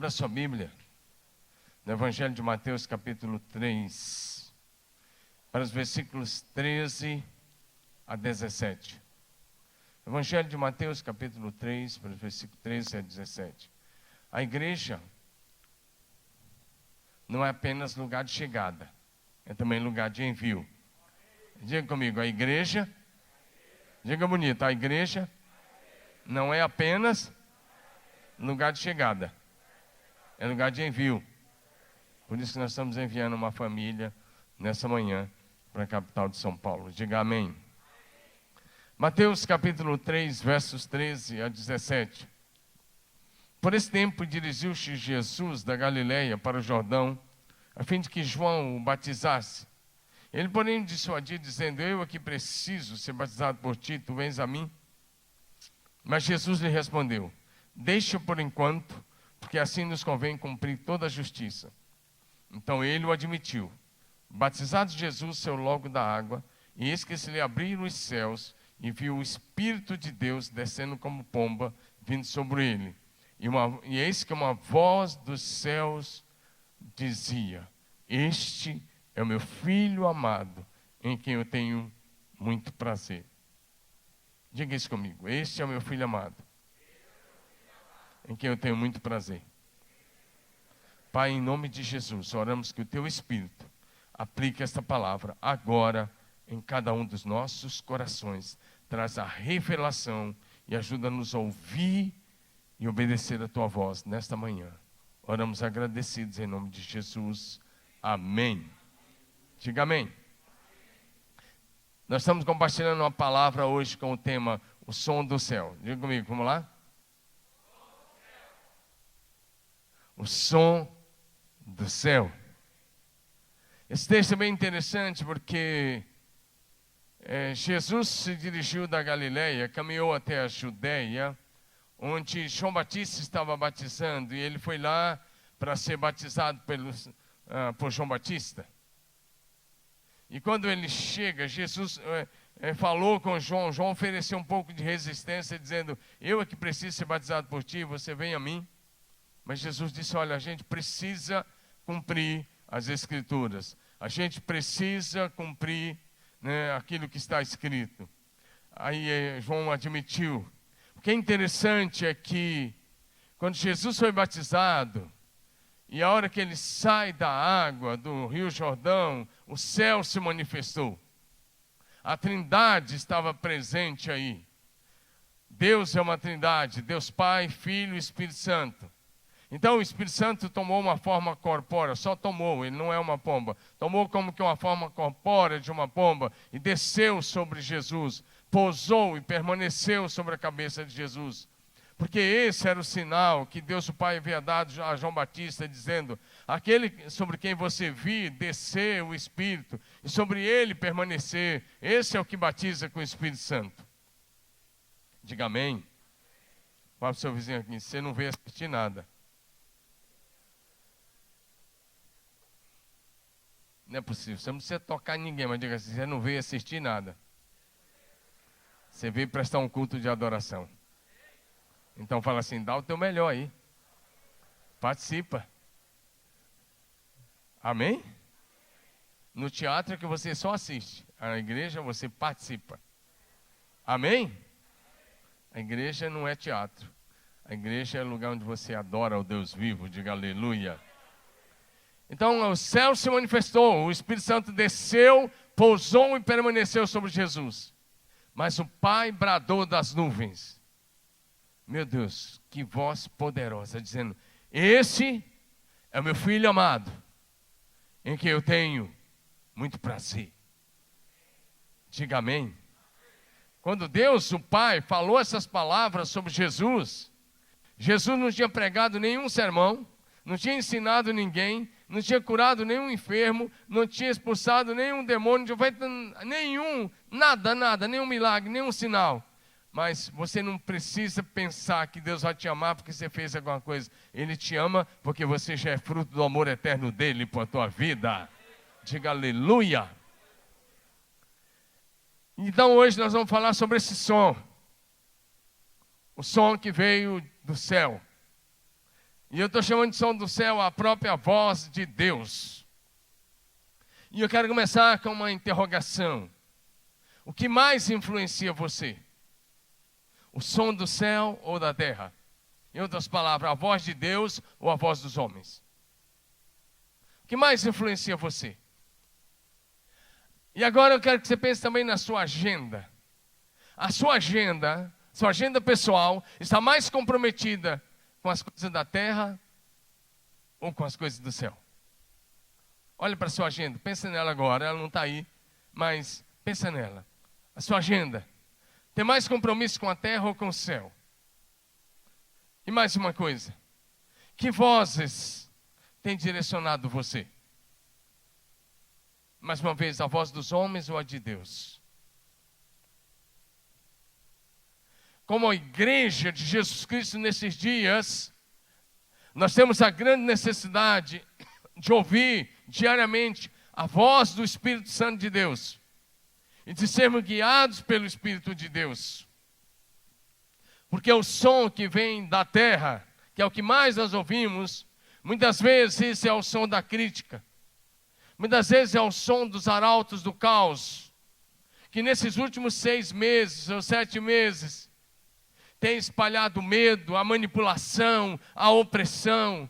Abra sua Bíblia no Evangelho de Mateus, capítulo 3, para os versículos 13 a 17. Evangelho de Mateus, capítulo 3, para os versículos 13 a 17. A igreja não é apenas lugar de chegada, é também lugar de envio. Diga comigo, a igreja, diga bonito, a igreja não é apenas lugar de chegada, é lugar de envio. Por isso que nós estamos enviando uma família nessa manhã para a capital de São Paulo. Diga amém. Mateus capítulo 3, versos 13 a 17. Por esse tempo dirigiu-se Jesus da Galileia para o Jordão, a fim de que João o batizasse. Ele, porém, dissuadiu, dizendo: eu aqui preciso ser batizado por ti, tu vens a mim? Mas Jesus lhe respondeu: deixa por enquanto, porque assim nos convém cumprir toda a justiça. Então ele o admitiu. Batizado Jesus saiu logo da água, e eis que se lhe abriram os céus, e viu o Espírito de Deus descendo como pomba, vindo sobre ele. E eis que uma voz dos céus dizia: este é o meu Filho amado, em quem eu tenho muito prazer. Diga isso comigo: este é o meu Filho amado, em quem eu tenho muito prazer. Pai, em nome de Jesus, oramos que o Teu Espírito aplique esta palavra agora em cada um dos nossos corações. Traz a revelação e ajuda-nos a ouvir e obedecer a Tua voz nesta manhã. Oramos agradecidos em nome de Jesus. Amém. Diga amém. Nós estamos compartilhando uma palavra hoje com o tema O Som do Céu. Diga comigo, vamos lá? O som do céu. Esse texto é bem interessante porque Jesus se dirigiu da Galileia, caminhou até a Judeia, onde João Batista estava batizando, e ele foi lá para ser batizado por João Batista. E quando ele chega, Jesus falou com João. João ofereceu um pouco de resistência, dizendo: eu é que preciso ser batizado por ti, você vem a mim. Mas Jesus disse: olha, a gente precisa cumprir as Escrituras. A gente precisa cumprir, né, aquilo que está escrito. Aí João admitiu. O que é interessante é que, quando Jesus foi batizado, e a hora que ele sai da água do Rio Jordão, o céu se manifestou. A Trindade estava presente aí. Deus é uma Trindade, Deus Pai, Filho e Espírito Santo. Então o Espírito Santo tomou uma forma corpórea, só tomou, ele não é uma pomba. Tomou como que uma forma corpórea de uma pomba e desceu sobre Jesus, pousou e permaneceu sobre a cabeça de Jesus. Porque esse era o sinal que Deus o Pai havia dado a João Batista, dizendo: aquele sobre quem você vir descer o Espírito e sobre ele permanecer, esse é o que batiza com o Espírito Santo. Diga amém. Fala para o seu vizinho aqui: você não veio assistir nada. Não é possível, você não precisa tocar em ninguém, mas diga assim: você não veio assistir nada. Você veio prestar um culto de adoração. Então fala assim: dá o teu melhor aí. Participa. Amém? No teatro é que você só assiste. A igreja você participa. Amém? A igreja não é teatro. A igreja é o lugar onde você adora o Deus vivo. Diga aleluia. Então o céu se manifestou, o Espírito Santo desceu, pousou e permaneceu sobre Jesus. Mas o Pai bradou das nuvens. Meu Deus, que voz poderosa, dizendo: esse é o meu Filho amado, em quem eu tenho muito prazer. Diga amém. Quando Deus, o Pai, falou essas palavras sobre Jesus, Jesus não tinha pregado nenhum sermão, não tinha ensinado ninguém, não tinha curado nenhum enfermo, não tinha expulsado nenhum demônio, não tinha feito nada, nenhum milagre, nenhum sinal. Mas você não precisa pensar que Deus vai te amar porque você fez alguma coisa. Ele te ama porque você já é fruto do amor eterno dele por a tua vida. Diga aleluia. Então hoje nós vamos falar sobre esse som. O som que veio do céu. E eu estou chamando de som do céu a própria voz de Deus. E eu quero começar com uma interrogação. O que mais influencia você? O som do céu ou da terra? Em outras palavras, a voz de Deus ou a voz dos homens? O que mais influencia você? E agora eu quero que você pense também na sua agenda. A sua agenda pessoal, está mais comprometida com as coisas da terra ou com as coisas do céu? Olha para a sua agenda, pensa nela agora, ela não está aí, mas pensa nela. A sua agenda tem mais compromisso com a terra ou com o céu? E mais uma coisa, que vozes têm direcionado você? Mais uma vez, a voz dos homens ou a de Deus? Como a igreja de Jesus Cristo nesses dias, nós temos a grande necessidade de ouvir diariamente a voz do Espírito Santo de Deus e de sermos guiados pelo Espírito de Deus. Porque o som que vem da terra, que é o que mais nós ouvimos, muitas vezes esse é o som da crítica, muitas vezes é o som dos arautos do caos, que nesses últimos 6 meses ou 7 meses tem espalhado o medo, a manipulação, a opressão,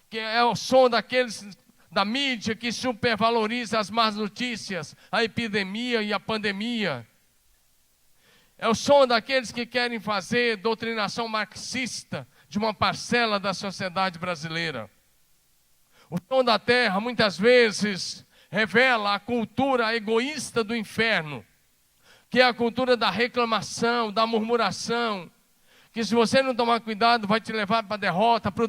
que é o som daqueles da mídia que supervaloriza as más notícias, a epidemia e a pandemia. É o som daqueles que querem fazer doutrinação marxista de uma parcela da sociedade brasileira. O som da terra muitas vezes revela a cultura egoísta do inferno, que é a cultura da reclamação, da murmuração, que se você não tomar cuidado vai te levar para a derrota, para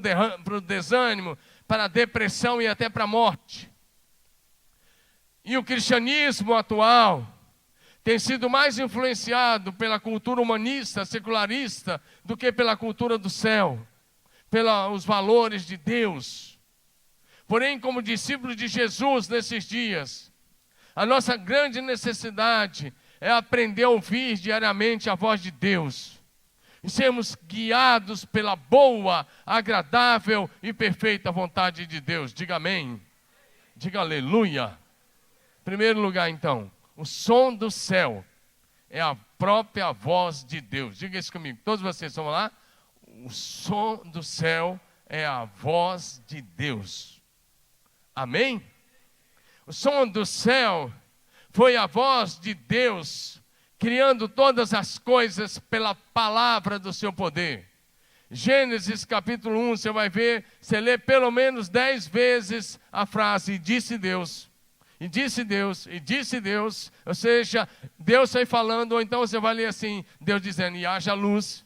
o desânimo, para a depressão e até para a morte. E o cristianismo atual tem sido mais influenciado pela cultura humanista, secularista, do que pela cultura do céu, pelos valores de Deus. Porém, como discípulos de Jesus nesses dias, a nossa grande necessidade é aprender a ouvir diariamente a voz de Deus e sermos guiados pela boa, agradável e perfeita vontade de Deus. Diga amém. Diga aleluia. Em primeiro lugar, então, o som do céu é a própria voz de Deus. Diga isso comigo. Todos vocês, vamos lá? O som do céu é a voz de Deus. Amém? O som do céu foi a voz de Deus criando todas as coisas pela palavra do seu poder. Gênesis capítulo 1, você vai ver, você lê pelo menos 10 vezes a frase, e disse Deus, e disse Deus, e disse Deus, ou seja, Deus foi falando, ou então você vai ler assim, Deus dizendo, e haja luz,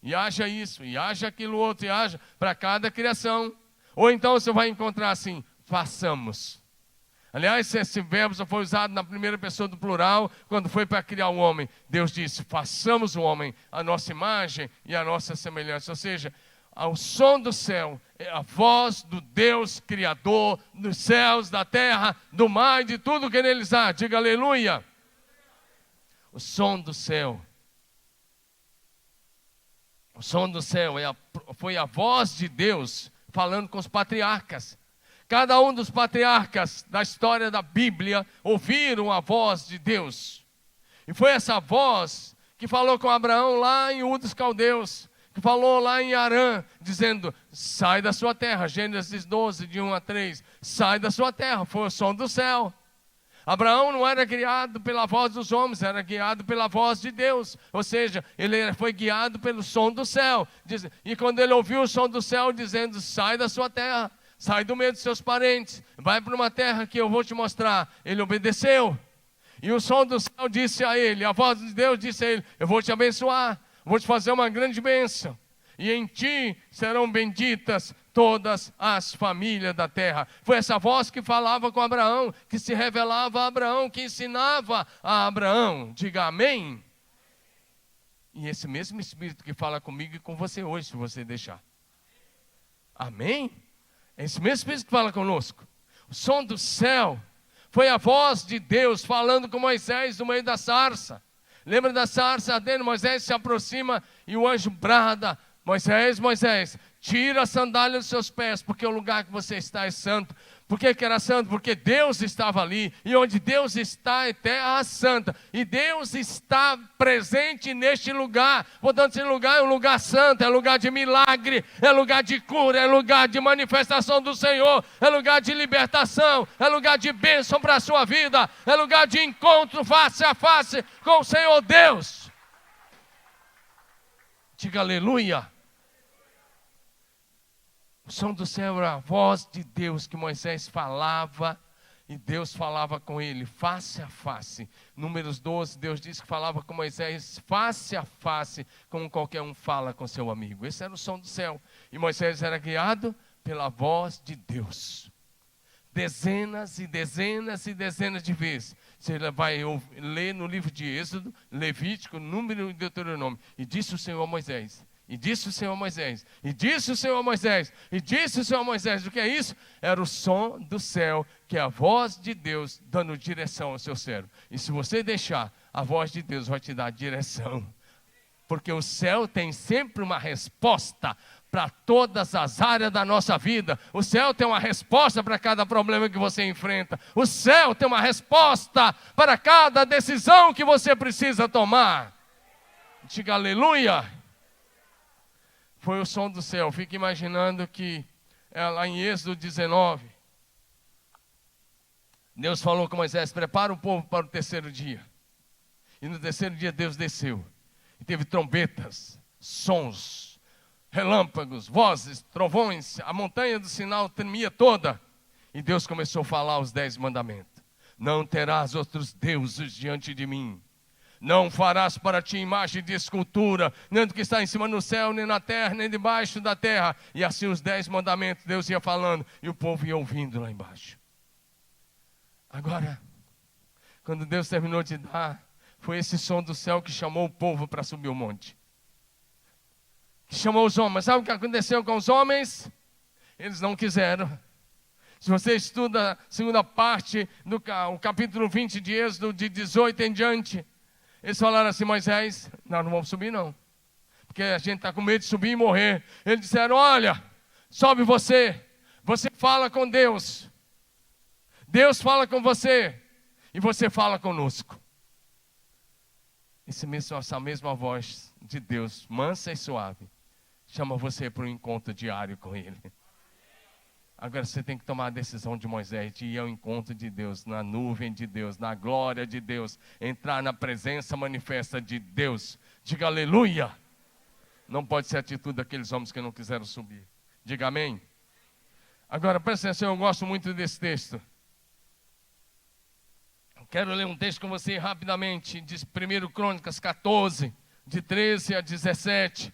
e haja isso, e haja aquilo outro, e haja para cada criação. Ou então você vai encontrar assim, façamos. Aliás, esse verbo só foi usado na primeira pessoa do plural, quando foi para criar o homem. Deus disse, façamos o homem a nossa imagem e a nossa semelhança. Ou seja, o som do céu é a voz do Deus Criador dos céus, da terra, do mar e de tudo que neles há. Diga aleluia. O som do céu. O som do céu foi a voz de Deus falando com os patriarcas. Cada um dos patriarcas da história da Bíblia ouviram a voz de Deus. E foi essa voz que falou com Abraão lá em Ur dos Caldeus, que falou lá em Harã, dizendo, sai da sua terra. Gênesis 12, de 1 a 3. Sai da sua terra, foi o som do céu. Abraão não era guiado pela voz dos homens, era guiado pela voz de Deus. Ou seja, ele foi guiado pelo som do céu. E quando ele ouviu o som do céu dizendo, sai da sua terra, sai do meio dos seus parentes, vai para uma terra que eu vou te mostrar. Ele obedeceu. E o som do céu disse a ele, a voz de Deus disse a ele, eu vou te abençoar, vou te fazer uma grande bênção. E em ti serão benditas todas as famílias da terra. Foi essa voz que falava com Abraão, que se revelava a Abraão, que ensinava a Abraão. Diga amém. E esse mesmo Espírito que fala comigo e com você hoje, se você deixar. Amém? É esse mesmo Espírito que fala conosco. O som do céu foi a voz de Deus falando com Moisés no meio da sarça. Lembra da sarça ardendo? Moisés se aproxima e o anjo brada, Moisés, Moisés, tira a sandália dos seus pés, porque o lugar que você está é santo. Por que era santo? Porque Deus estava ali, e onde Deus está é terra santa, e Deus está presente neste lugar. Portanto, esse lugar é um lugar santo, é lugar de milagre, é lugar de cura, é lugar de manifestação do Senhor, é lugar de libertação, é lugar de bênção para a sua vida, é lugar de encontro face a face com o Senhor Deus. Diga aleluia. O som do céu era a voz de Deus que Moisés falava, e Deus falava com ele face a face. Números 12, Deus disse que falava com Moisés face a face, como qualquer um fala com seu amigo. Esse era o som do céu. E Moisés era guiado pela voz de Deus. Dezenas e dezenas e dezenas de vezes. Você vai ler no livro de Êxodo, Levítico, Número e Deuteronômio. E disse o Senhor a Moisés. E disse o Senhor a Moisés, e disse o Senhor a Moisés, e disse o Senhor a Moisés. O que é isso? Era o som do céu, que é a voz de Deus dando direção ao seu cérebro. E se você deixar, a voz de Deus vai te dar direção. Porque o céu tem sempre uma resposta para todas as áreas da nossa vida. O céu tem uma resposta para cada problema que você enfrenta. O céu tem uma resposta para cada decisão que você precisa tomar. Diga aleluia. Foi o som do céu. Fique imaginando que lá em Êxodo 19, Deus falou com Moisés: prepara o povo para o terceiro dia. E no terceiro dia Deus desceu. E teve trombetas, sons, relâmpagos, vozes, trovões. A montanha do Sinai tremia toda. E Deus começou a falar os 10 mandamentos. Não terás outros deuses diante de mim. Não farás para ti imagem de escultura, nem do que está em cima no céu, nem na terra, nem debaixo da terra. E assim os 10 mandamentos Deus ia falando, e o povo ia ouvindo lá embaixo. Agora, quando Deus terminou de dar, foi esse som do céu que chamou o povo para subir o monte. Que chamou os homens. Sabe o que aconteceu com os homens? Eles não quiseram. Se você estuda a segunda parte do capítulo 20 de Êxodo, de 18 em diante, eles falaram assim: Moisés, nós não vamos subir não, porque a gente está com medo de subir e morrer. Eles disseram: olha, sobe você, você fala com Deus, Deus fala com você, e você fala conosco. Essa mesma voz de Deus, mansa e suave, chama você para um encontro diário com Ele. Agora você tem que tomar a decisão de Moisés, de ir ao encontro de Deus, na nuvem de Deus, na glória de Deus, entrar na presença manifesta de Deus. Diga aleluia. Não pode ser a atitude daqueles homens que não quiseram subir. Diga amém. Agora presta atenção, eu gosto muito desse texto. Quero ler um texto com você rapidamente, de 1 Crônicas 14, de 13 a 17.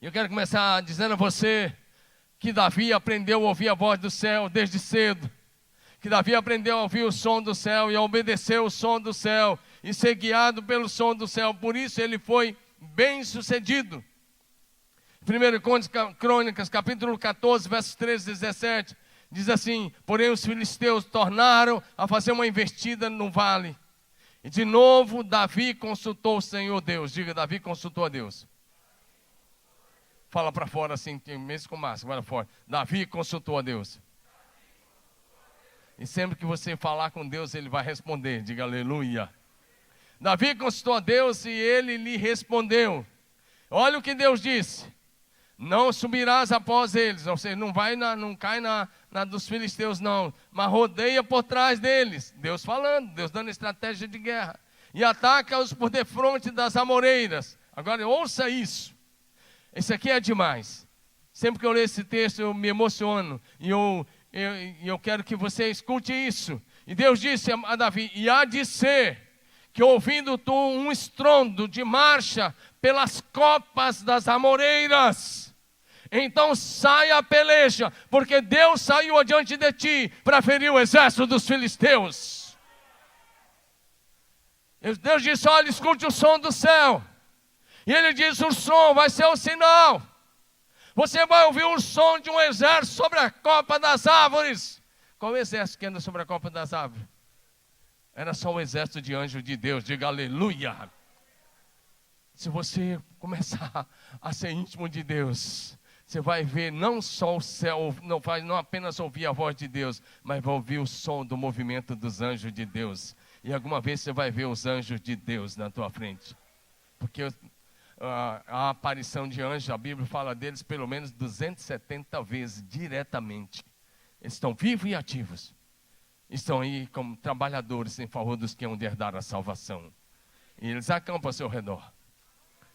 E eu quero começar dizendo a você que Davi aprendeu a ouvir a voz do céu desde cedo. Que Davi aprendeu a ouvir o som do céu e a obedecer o som do céu e ser guiado pelo som do céu. Por isso ele foi bem sucedido. 1 Crônicas, capítulo 14, versos 13 e 17, diz assim: porém os filisteus tornaram a fazer uma investida no vale. E de novo Davi consultou o Senhor Deus. Diga, Davi consultou a Deus. Fala para fora assim, mesmo com máscara, para fora. Davi consultou a Deus. E sempre que você falar com Deus, Ele vai responder. Diga aleluia. Davi consultou a Deus e Ele lhe respondeu. Olha o que Deus disse: não subirás após eles. Ou seja, não cai na dos filisteus não, mas rodeia por trás deles. Deus falando, Deus dando estratégia de guerra. E ataca-os por defronte das amoreiras. Agora ouça isso. Esse aqui é demais. Sempre que eu leio esse texto eu me emociono. E eu quero que você escute isso. E Deus disse a Davi: e há de ser que ouvindo tu um estrondo de marcha pelas copas das amoreiras, então saia a peleja, porque Deus saiu adiante de ti para ferir o exército dos filisteus. Deus disse: olha, escute o som do céu. E ele diz: o som vai ser o sinal. Você vai ouvir o som de um exército sobre a copa das árvores. Qual o exército que anda sobre a copa das árvores? Era só um exército de anjos de Deus. Diga aleluia. Se você começar a ser íntimo de Deus, você vai ver não só o céu, não apenas ouvir a voz de Deus, mas vai ouvir o som do movimento dos anjos de Deus. E alguma vez você vai ver os anjos de Deus na tua frente. Porque a aparição de anjos, a Bíblia fala deles pelo menos 270 vezes diretamente. Eles estão vivos e ativos. Estão aí como trabalhadores em favor dos que hão de herdar a salvação. E eles acampam ao seu redor.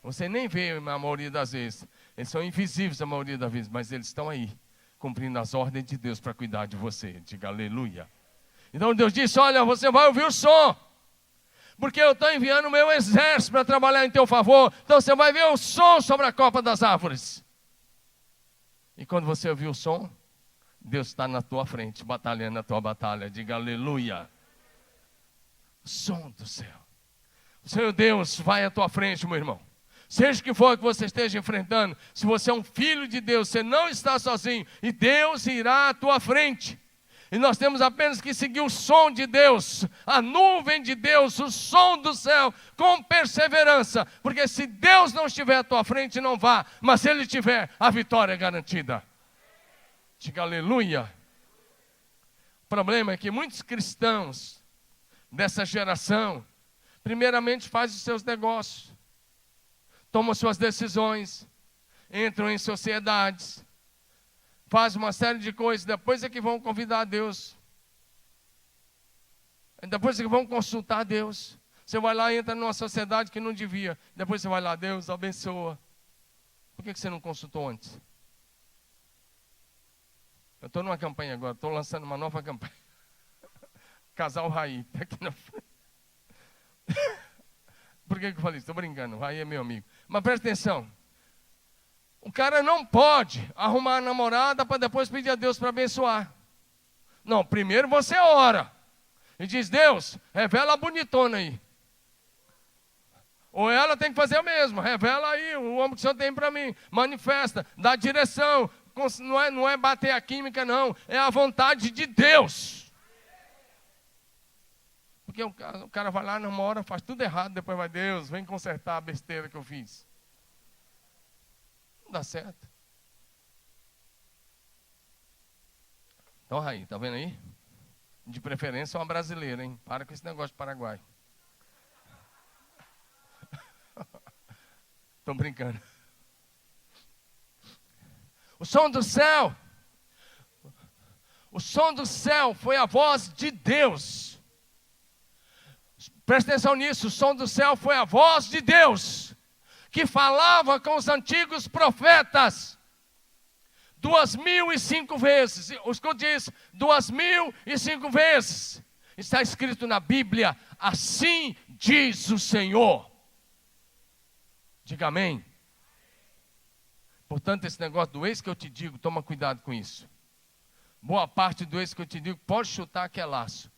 Você nem vê a maioria das vezes. Eles são invisíveis a maioria das vezes, mas eles estão aí, cumprindo as ordens de Deus para cuidar de você. Diga aleluia. Então Deus disse, olha, você vai ouvir o som. Porque eu estou enviando o meu exército para trabalhar em teu favor. Então você vai ver o som sobre a copa das árvores. E quando você ouvir o som, Deus está na tua frente, batalhando a tua batalha. Diga aleluia. Som do céu. O Senhor Deus vai à tua frente, meu irmão. Seja o que for que você esteja enfrentando, se você é um filho de Deus, você não está sozinho. E Deus irá à tua frente. E nós temos apenas que seguir o som de Deus, a nuvem de Deus, o som do céu, com perseverança. Porque se Deus não estiver à tua frente, não vá. Mas se Ele estiver, a vitória é garantida. Diga aleluia. O problema é que muitos cristãos dessa geração, primeiramente fazem os seus negócios, tomam suas decisões, entram em sociedades, fazem uma série de coisas, depois é que vão convidar a Deus. Depois é que vão consultar a Deus. Você vai lá e entra numa sociedade que não devia. Depois você vai lá, Deus abençoa. Por que você não consultou antes? Eu estou numa campanha agora, estou lançando uma nova campanha. Casal Raí, está aqui na frente. Por que eu falei isso? Estou brincando, o Raí é meu amigo. Mas presta atenção. O cara não pode arrumar a namorada para depois pedir a Deus para abençoar. Não, primeiro você ora. E diz, Deus, revela a bonitona aí. Ou ela tem que fazer o mesmo. Revela aí o homem que o Senhor tem para mim. Manifesta, dá direção. Não é bater a química, não. É a vontade de Deus. Porque o cara vai lá, namora, faz tudo errado. Depois vai, Deus, vem consertar a besteira que eu fiz. Não dá certo. Então, Raí, tá vendo aí? De preferência uma brasileira, hein? Para com esse negócio de Paraguai. Estou brincando. O som do céu foi a voz de Deus. Presta atenção nisso, o som do céu foi a voz de Deus, que falava com os antigos profetas 2005 vezes. Escute isso, 2005 vezes. Está escrito na Bíblia, assim diz o Senhor. Diga amém. Portanto, esse negócio do eis que eu te digo, toma cuidado com isso. Boa parte do eis que eu te digo, pode chutar que é laço.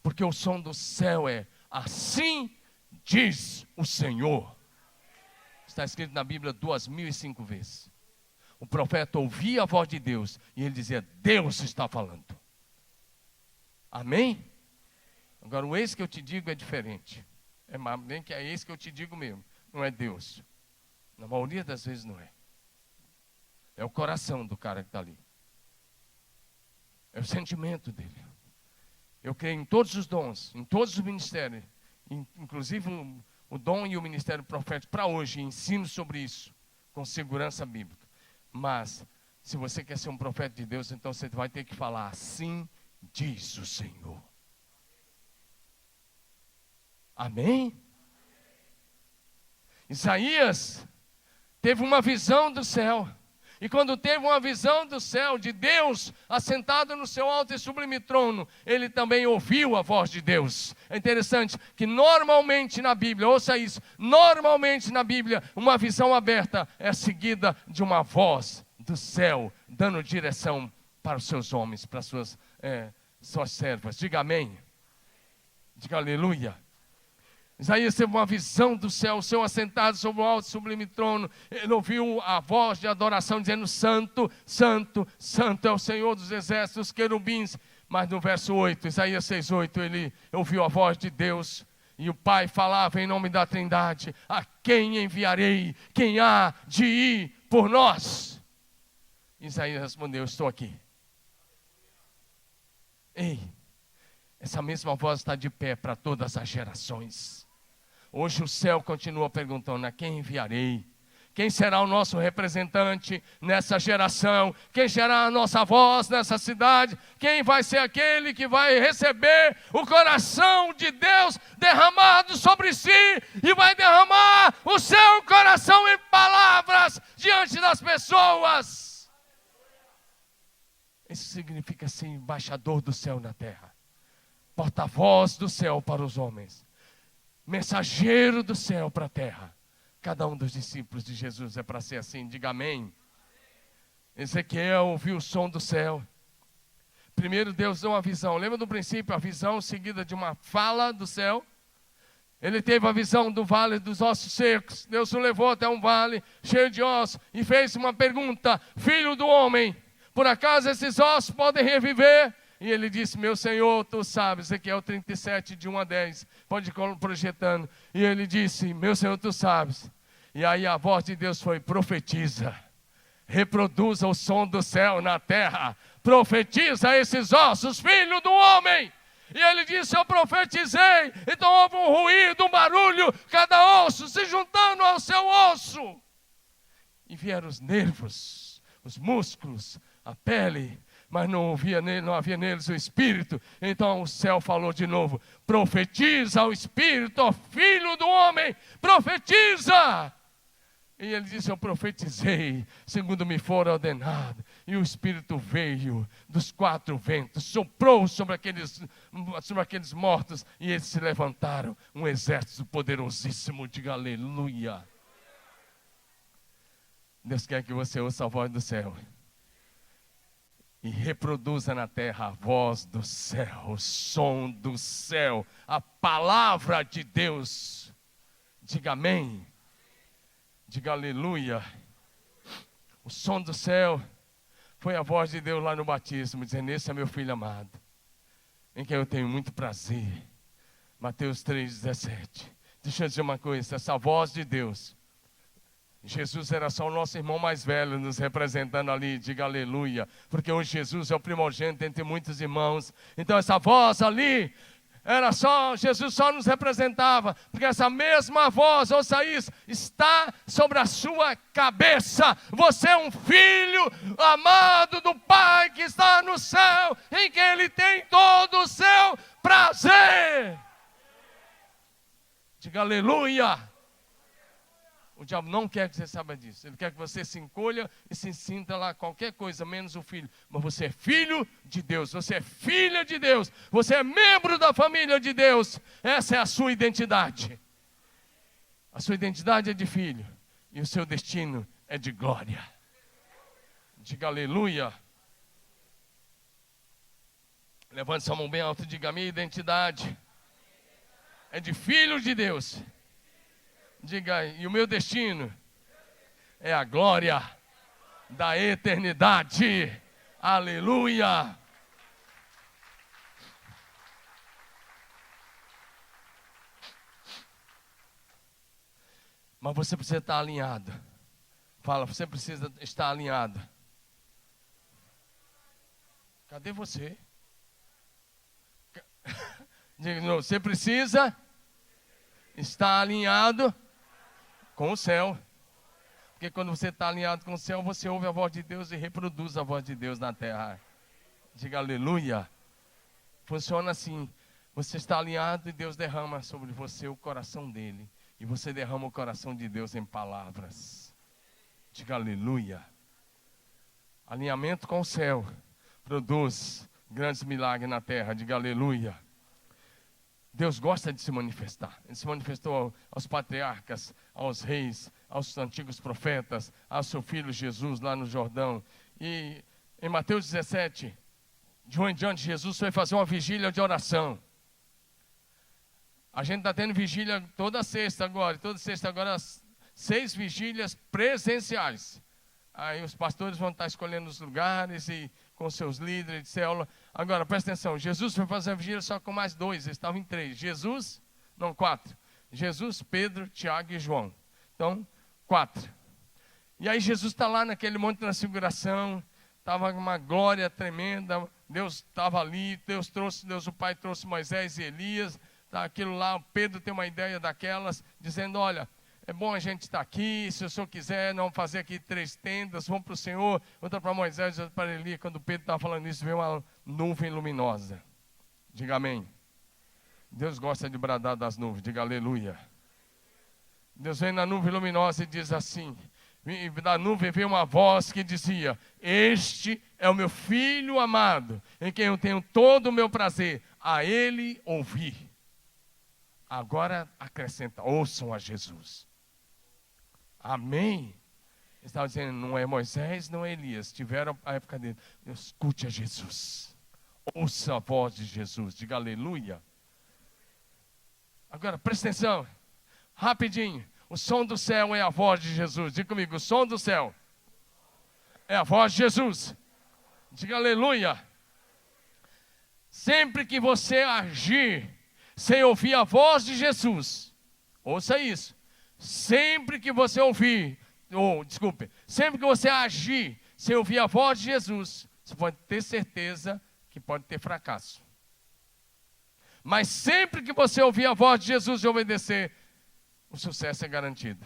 Porque o som do céu é, assim diz o Senhor. Está escrito na Bíblia 2005 vezes. O profeta ouvia a voz de Deus e ele dizia, Deus está falando. Amém? Agora, o eis que eu te digo é diferente. É bem que é eis que eu te digo mesmo. Não é Deus. Na maioria das vezes não é. É o coração do cara que está ali. É o sentimento dele. Eu creio em todos os dons, em todos os ministérios, inclusive o dom e o ministério profético para hoje, ensino sobre isso, com segurança bíblica. Mas, se você quer ser um profeta de Deus, então você vai ter que falar, assim diz o Senhor. Amém? Isaías teve uma visão do céu. E quando teve uma visão do céu, de Deus, assentado no seu alto e sublime trono, ele também ouviu a voz de Deus. É interessante que normalmente na Bíblia, ouça isso, normalmente na Bíblia, uma visão aberta é seguida de uma voz do céu, dando direção para os seus homens, para as suas servas. Diga amém. Diga aleluia. Isaías teve uma visão do céu, o Senhor assentado sobre o alto e sublime trono. Ele ouviu a voz de adoração dizendo, santo, santo, santo é o Senhor dos exércitos, querubins. Mas no verso 8, Isaías 6:8, ele ouviu a voz de Deus E o Pai falava em nome da Trindade: a quem enviarei? Quem há de ir por nós? Isaías respondeu: estou aqui. Ei, essa mesma voz está de pé para todas as gerações. Hoje o céu continua perguntando: a quem enviarei? Quem será o nosso representante nessa geração? Quem será a nossa voz nessa cidade? Quem vai ser aquele que vai receber o coração de Deus derramado sobre si e vai derramar o seu coração em palavras diante das pessoas? Isso significa ser embaixador do céu na terra, porta-voz do céu para os homens, mensageiro do céu para a terra. Cada um dos discípulos de Jesus é para ser assim, diga amém. Ezequiel ouviu o som do céu. Primeiro Deus deu uma visão, lembra do princípio, a visão seguida de uma fala do céu? Ele teve a visão do vale dos ossos secos. Deus o levou até um vale cheio de ossos e fez uma pergunta: filho do homem, por acaso esses ossos podem reviver? E ele disse: meu Senhor, tu sabes. Ezequiel 37, de 1 a 10, pode ir projetando. E ele disse: meu Senhor, tu sabes. E aí a voz de Deus foi: profetiza, reproduza o som do céu na terra, profetiza esses ossos, filho do homem. E ele disse: eu profetizei. Então houve um ruído, um barulho, cada osso se juntando ao seu osso. E vieram os nervos, os músculos, a pele, mas não havia neles o Espírito. Então o céu falou de novo: profetiza ao Espírito, ó filho do homem, profetiza. E ele disse: eu profetizei, segundo me for ordenado. E o Espírito veio dos quatro ventos, soprou sobre aqueles mortos, e eles se levantaram, um exército poderosíssimo. Diga aleluia. Deus quer que você ouça a voz do céu e reproduza na terra a voz do céu, o som do céu, a palavra de Deus. Diga amém. Diga aleluia. O som do céu foi a voz de Deus lá no batismo, dizendo: esse é meu filho amado, em quem eu tenho muito prazer. Mateus 3,17. Deixa eu dizer uma coisa, essa voz de Deus, Jesus era só o nosso irmão mais velho nos representando ali, diga aleluia, porque hoje Jesus é o primogênito entre muitos irmãos. Então essa voz ali era só, Jesus só nos representava, porque essa mesma voz, ouça isso, está sobre a sua cabeça. Você é um filho amado do Pai que está no céu, em que Ele tem todo o seu prazer. Diga aleluia. O diabo não quer que você saiba disso. Ele quer que você se encolha e se sinta lá qualquer coisa, menos o filho. Mas você é filho de Deus, você é filha de Deus, você é membro da família de Deus. Essa é a sua identidade. A sua identidade é de filho e o seu destino é de glória. Diga aleluia. Levante sua mão bem alta e diga: minha identidade é de filho de Deus. Diga: e o meu destino é a glória da eternidade. Aleluia. Mas você precisa estar alinhado. Fala, você precisa estar alinhado. Cadê você? Diga de novo, você precisa estar alinhado com o céu. Porque quando você está alinhado com o céu, você ouve a voz de Deus e reproduz a voz de Deus na terra. Diga aleluia. Funciona assim. Você está alinhado e Deus derrama sobre você o coração dele. E você derrama o coração de Deus em palavras. Diga aleluia. Alinhamento com o céu produz grandes milagres na terra. Diga aleluia. Deus gosta de se manifestar. Ele se manifestou aos patriarcas, aos reis, aos antigos profetas, ao seu filho Jesus lá no Jordão. E em Mateus 17, de um em diante, Jesus foi fazer uma vigília de oração. A gente está tendo vigília toda sexta agora. Toda sexta agora, 6 vigílias presenciais. Aí os pastores vão estar escolhendo os lugares e com seus líderes de célula. Agora, presta atenção, Jesus foi fazer a vigília só com mais 2, eles estavam em 3. Jesus, Não, 4. Jesus, Pedro, Tiago e João. Então, 4. E aí Jesus está lá naquele monte de transfiguração, estava uma glória tremenda, Deus estava ali, Deus o Pai trouxe Moisés e Elias, tá, aquilo lá, Pedro tem uma ideia daquelas, dizendo, olha, é bom a gente estar aqui, se o Senhor quiser, nós vamos fazer aqui 3 tendas, vamos para o Senhor, outra para Moisés, outra para Elias. Quando Pedro estava falando isso, veio uma nuvem luminosa. Diga amém. Deus gosta de bradar das nuvens, diga aleluia. Deus vem na nuvem luminosa e diz assim, e da nuvem veio uma voz que dizia, este é o meu filho amado, em quem eu tenho todo o meu prazer, a ele ouvir. Agora acrescenta, ouçam a Jesus. Amém. Ele estava dizendo, não é Moisés, não é Elias, tiveram a época dele. Escute a Jesus. Ouça a voz de Jesus, diga aleluia. Agora, presta atenção, rapidinho. O som do céu é a voz de Jesus. Diga comigo, o som do céu é a voz de Jesus. Diga aleluia. Sempre que você agir sem ouvir a voz de Jesus, ouça isso. Sempre que você sempre que você agir sem ouvir a voz de Jesus, você pode ter certeza que pode ter fracasso. Mas sempre que você ouvir a voz de Jesus e obedecer, o sucesso é garantido.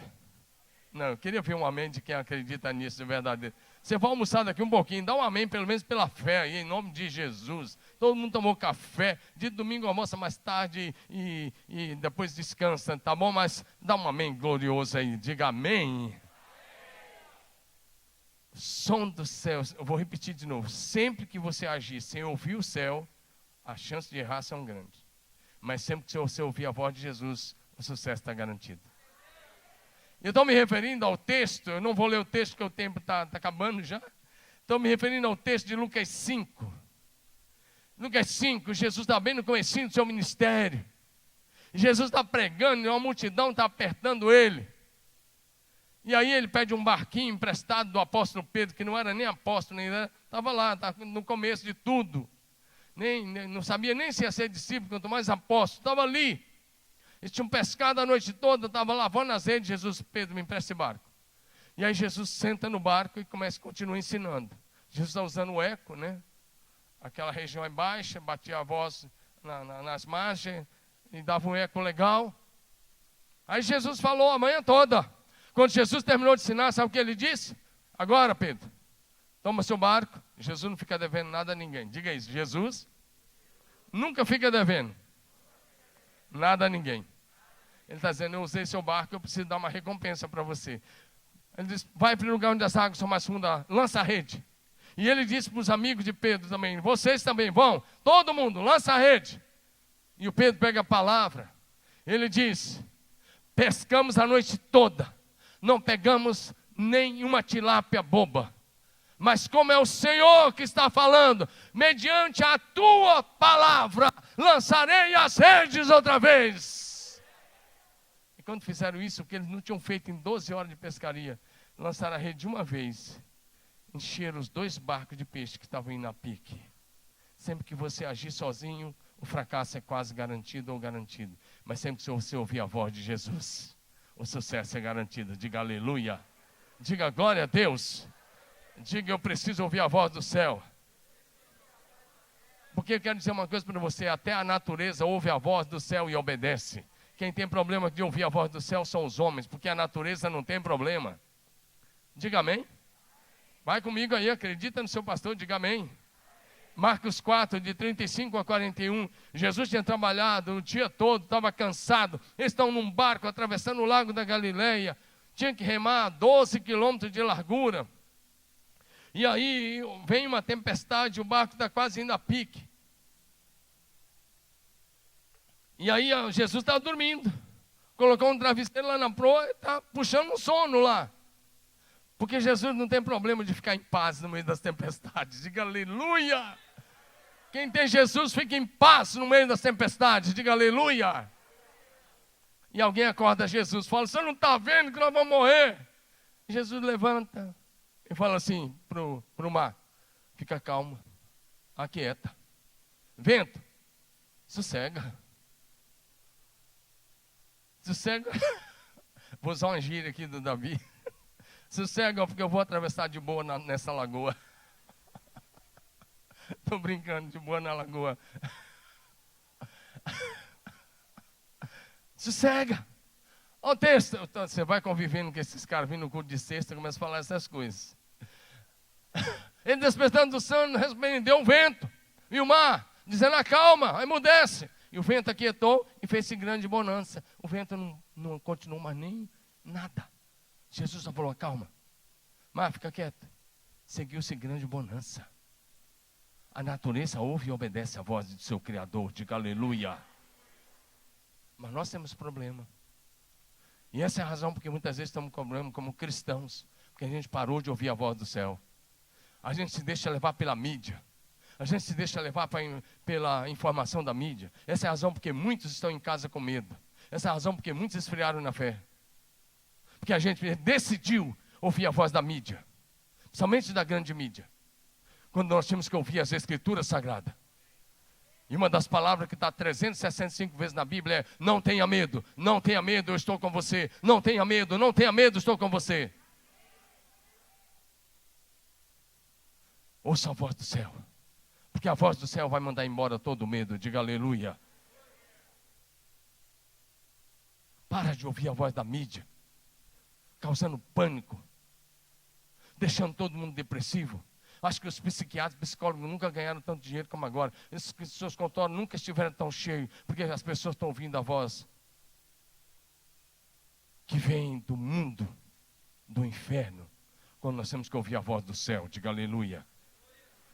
Não, eu queria ver um amém de quem acredita nisso de verdade. Você vai almoçar daqui um pouquinho, dá um amém pelo menos pela fé aí, em nome de Jesus. Todo mundo tomou café, de domingo almoça mais tarde e depois descansa, tá bom? Mas dá um amém glorioso aí, diga amém. Som do céu, eu vou repetir de novo. Sempre que você agir sem ouvir o céu, as chances de errar são grandes. Mas sempre que você ouvir a voz de Jesus, o sucesso está garantido. Eu estou me referindo ao texto, eu não vou ler o texto porque o tempo está acabando já. Estou me referindo ao texto de Lucas 5. Lucas 5, Jesus está bem no comecinho do seu ministério. Jesus está pregando e uma multidão está apertando ele. E aí ele pede um barquinho emprestado do apóstolo Pedro, que não era nem apóstolo, estava lá, estava no começo de tudo. Não sabia nem se ia ser discípulo, quanto mais apóstolo, estava ali. Eles tinham pescado a noite toda, estava lavando as redes. Jesus, Pedro, me empresta esse barco. E aí Jesus senta no barco e continua ensinando. Jesus está usando o eco, né? Aquela região é baixa, batia a voz nas margens e dava um eco legal. Aí Jesus falou a manhã toda. Quando Jesus terminou de ensinar, sabe o que ele disse? Agora, Pedro, toma seu barco. Jesus não fica devendo nada a ninguém. Diga isso, Jesus nunca fica devendo nada a ninguém. Ele está dizendo, eu usei seu barco, eu preciso dar uma recompensa para você. Ele diz, vai para o lugar onde as águas são mais fundas, lança a rede. E ele disse para os amigos de Pedro também, vocês também vão, todo mundo, lança a rede. E o Pedro pega a palavra, ele diz, pescamos a noite toda, não pegamos nenhuma tilápia boba. Mas como é o Senhor que está falando, mediante a tua palavra, lançarei as redes outra vez. E quando fizeram isso, que eles não tinham feito em 12 horas de pescaria, lançaram a rede uma vez, encheram os 2 barcos de peixe que estavam indo a pique. Sempre que você agir sozinho, o fracasso é quase garantido ou garantido. Mas sempre que você ouvir a voz de Jesus, o sucesso é garantido. Diga aleluia. Diga glória a Deus. Diga, eu preciso ouvir a voz do céu. Porque eu quero dizer uma coisa para você, até a natureza ouve a voz do céu e obedece. Quem tem problema de ouvir a voz do céu são os homens, porque a natureza não tem problema. Diga amém. Vai comigo aí, acredita no seu pastor, diga amém. Marcos 4, de 35 a 41, Jesus tinha trabalhado o dia todo, estava cansado. Eles estão num barco atravessando o lago da Galileia, tinha que remar 12 quilômetros de largura. E aí vem uma tempestade, o barco está quase indo a pique. E aí Jesus está dormindo. Colocou um travesseiro lá na proa e está puxando um sono lá. Porque Jesus não tem problema de ficar em paz no meio das tempestades. Diga aleluia. Quem tem Jesus fica em paz no meio das tempestades. Diga aleluia. E alguém acorda Jesus, fala, você não está vendo que nós vamos morrer? E Jesus levanta e fala assim pro mar, fica calmo, aquieta. Vento, sossega. Sossega. Vou usar uma gíria aqui do Davi. Sossega, porque eu vou atravessar de boa nessa lagoa. Estou brincando, de boa na lagoa. Sossega. Olha o texto. Você vai convivendo com esses caras, vindo no culto de sexta, começa a falar essas coisas. Ele despertando do sono, repreendeu o vento e o mar, dizendo: acalma, emudece. E o vento aquietou e fez-se grande bonança. O vento não continuou mais nem nada. Jesus só falou: calma, mas fica quieto. Seguiu-se grande bonança. A natureza ouve e obedece a voz do seu Criador. Diga aleluia. Mas nós temos problema. E essa é a razão porque muitas vezes estamos com problema como cristãos. Porque a gente parou de ouvir a voz do céu. A gente se deixa levar pela mídia. A gente se deixa levar pela informação da mídia. Essa é a razão porque muitos estão em casa com medo. Essa é a razão porque muitos esfriaram na fé. Porque a gente decidiu ouvir a voz da mídia. Somente da grande mídia. Quando nós tínhamos que ouvir as Escrituras Sagradas. E uma das palavras que está 365 vezes na Bíblia é: não tenha medo, não tenha medo, eu estou com você. Não tenha medo, não tenha medo, estou com você. Ouça a voz do céu. Porque a voz do céu vai mandar embora todo o medo. Diga aleluia. Para de ouvir a voz da mídia, causando pânico, deixando todo mundo depressivo. Acho que os psiquiatras, psicólogos nunca ganharam tanto dinheiro como agora. Seus consultórios nunca estiveram tão cheios, porque as pessoas estão ouvindo a voz que vem do mundo, do inferno, quando nós temos que ouvir a voz do céu. Diga aleluia.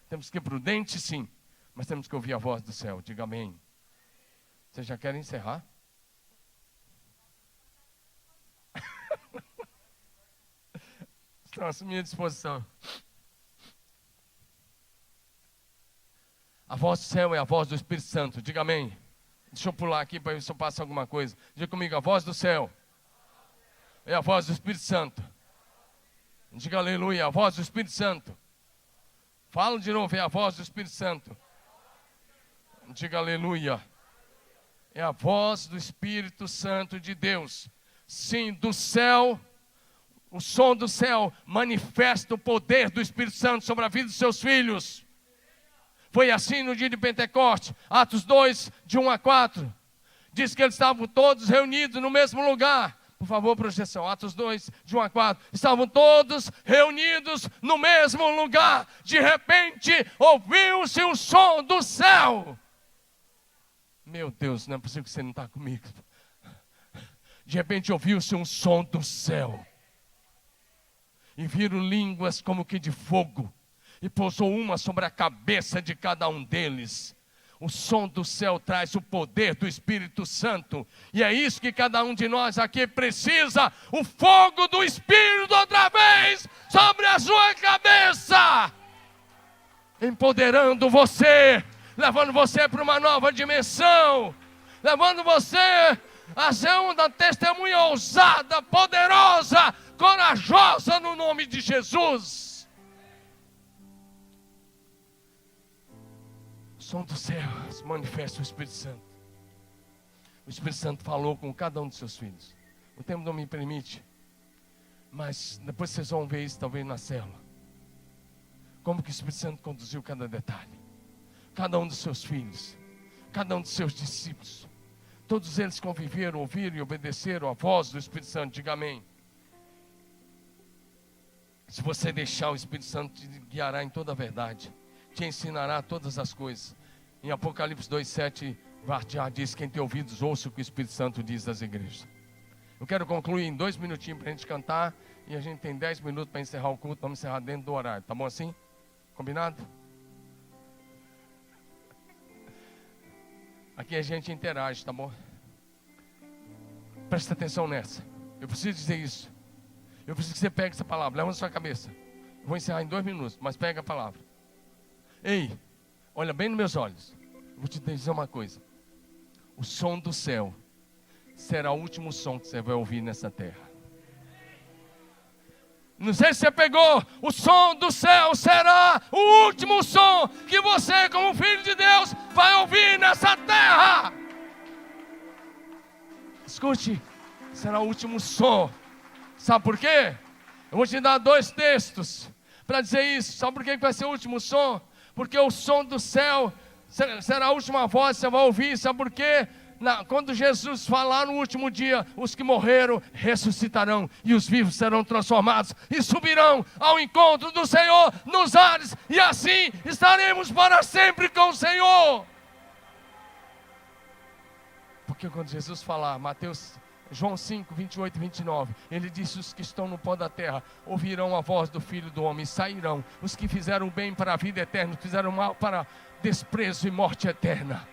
Temos que ser prudentes, sim, mas temos que ouvir a voz do céu. Diga amém. Vocês já querem encerrar? Estão à minha disposição. A voz do céu é a voz do Espírito Santo. Diga amém. Deixa eu pular aqui para ver se eu passo alguma coisa. Diga comigo: a voz do céu é a voz do Espírito Santo. Diga aleluia. A voz do Espírito Santo. Fala de novo: é a voz do Espírito Santo. Diga aleluia. É a voz do Espírito Santo de Deus. Sim, do céu. O som do céu manifesta o poder do Espírito Santo sobre a vida dos seus filhos. Foi assim no dia de Pentecostes, Atos 2, de 1 a 4. Diz que eles estavam todos reunidos no mesmo lugar. Por favor, projeção, Atos 2, de 1 a 4. Estavam todos reunidos no mesmo lugar. De repente, ouviu-se o som do céu. Meu Deus, não é possível que você não está comigo. De repente, ouviu-se um som do céu. E viram línguas como que de fogo. E pousou uma sobre a cabeça de cada um deles. O som do céu traz o poder do Espírito Santo. E é isso que cada um de nós aqui precisa. O fogo do Espírito outra vez sobre a sua cabeça. Empoderando você. Levando você para uma nova dimensão. Levando você a ser uma testemunha ousada, poderosa, corajosa no nome de Jesus. O som do céu manifesta o Espírito Santo. O Espírito Santo falou com cada um dos seus filhos. O tempo não me permite, mas depois vocês vão ver isso talvez na célula. Como que o Espírito Santo conduziu cada detalhe. Cada um dos seus filhos, cada um dos seus discípulos. Todos eles conviveram, ouviram e obedeceram a voz do Espírito Santo. Diga amém. Se você deixar, o Espírito Santo te guiará em toda a verdade. Te ensinará todas as coisas. Em Apocalipse 2:7 já diz: quem tem ouvidos, ouça o que o Espírito Santo diz às igrejas. Eu quero concluir em 2 minutinhos para a gente cantar. E a gente tem 10 minutos para encerrar o culto. Vamos encerrar dentro do horário, tá bom assim? Combinado? Aqui a gente interage, tá bom? Presta atenção nessa. Eu preciso dizer isso. Eu preciso que você pegue essa palavra. Leva na sua cabeça. Eu vou encerrar em 2 minutos, mas pega a palavra. Ei, olha bem nos meus olhos. Eu vou te dizer uma coisa. O som do céu será o último som que você vai ouvir nessa terra. Não sei se você pegou. O som do céu será o último som que você, como filho de Deus, vai ouvir nessa terra. Escute, Será o último som. Sabe por quê? Eu vou te dar 2 textos para dizer isso. Sabe por que vai ser o último som? Porque o som do céu será a última voz que você vai ouvir. Sabe por quê? Quando Jesus falar no último dia, os que morreram ressuscitarão, e os vivos serão transformados, e subirão ao encontro do Senhor nos ares, e assim estaremos para sempre com o Senhor. Porque quando Jesus falar, João 5, 28 e 29, ele disse: os que estão no pó da terra ouvirão a voz do Filho do Homem e sairão. Os que fizeram o bem para a vida eterna, fizeram o mal para desprezo e morte eterna.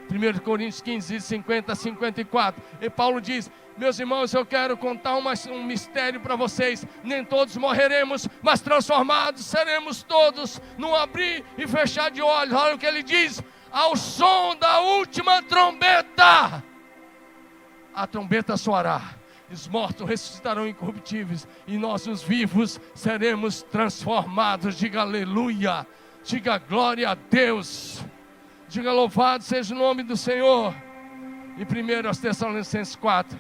1 Coríntios 15, 50 a 54. E Paulo diz: meus irmãos, eu quero contar um mistério para vocês. Nem todos morreremos, mas transformados seremos todos, num abrir e fechar de olhos. Olha o que ele diz: ao som da última trombeta, a trombeta soará, e os mortos ressuscitarão incorruptíveis, e nós os vivos seremos transformados. Diga aleluia, diga glória a Deus, diga louvado seja o nome do Senhor. E 1 Tessalonicenses 4,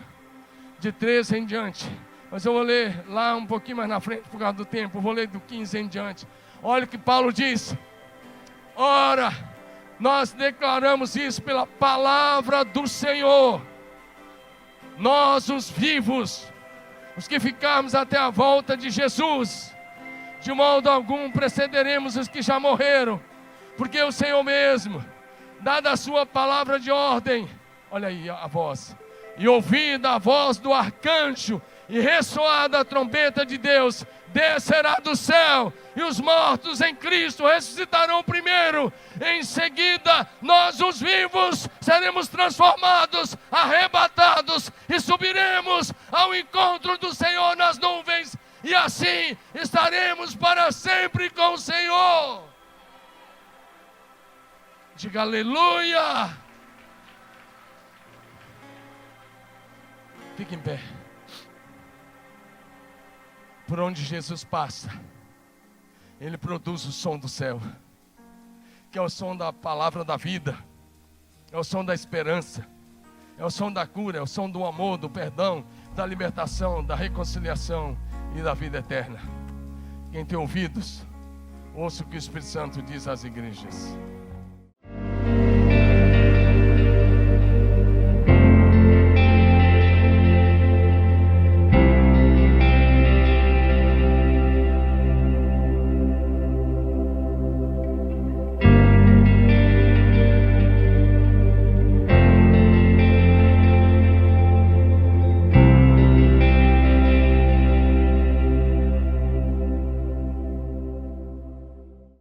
de 13 em diante, mas eu vou ler lá um pouquinho mais na frente por causa do tempo, eu vou ler do 15 em diante. Olha o que Paulo diz: ora, nós declaramos isso pela palavra do Senhor, nós os vivos, os que ficarmos até a volta de Jesus, de modo algum precederemos os que já morreram, porque o Senhor mesmo, dada a sua palavra de ordem, olha aí a voz, e ouvida a voz do arcanjo, e ressoada a trombeta de Deus, descerá do céu, e os mortos em Cristo ressuscitarão primeiro. Em seguida, nós os vivos seremos transformados, arrebatados, e subiremos ao encontro do Senhor nas nuvens, e assim estaremos para sempre com o Senhor. Diga aleluia. Fique em pé. Por onde Jesus passa, Ele produz o som do céu, que é o som da palavra da vida, é o som da esperança, é o som da cura, é o som do amor, do perdão, da libertação, da reconciliação e da vida eterna. Quem tem ouvidos, ouça o que o Espírito Santo diz às igrejas.